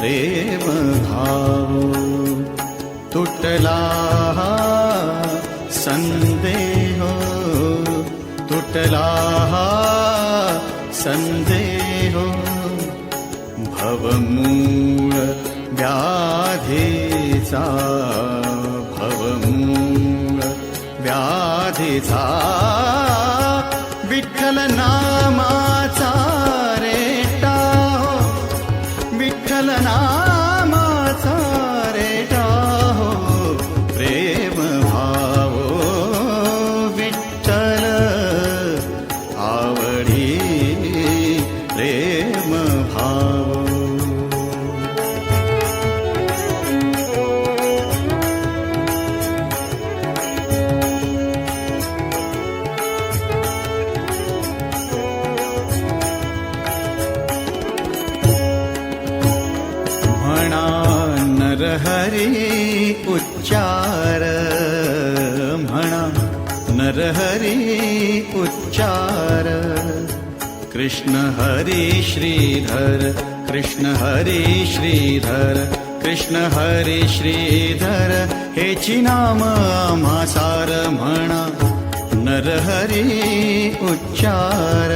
प्रेम भाव तुटला संदेह तुटला संदेह भवमूळ व्याधीचा भवमूळ व्याधीचा विठ्ठल नामाचा रेटा हो विठ्ठल नामाचा रेटा हो प्रेम भाव विठ्ठल आवडी प्रेम भाव नरहरी उच्चार म्हणा नरहरी उच्चार कृष्ण हरी श्रीधर कृष्ण हरी श्रीधर कृष्ण हरी श्रीधर हेची नाम आम्हा सार म्हणा नरहरी उच्चार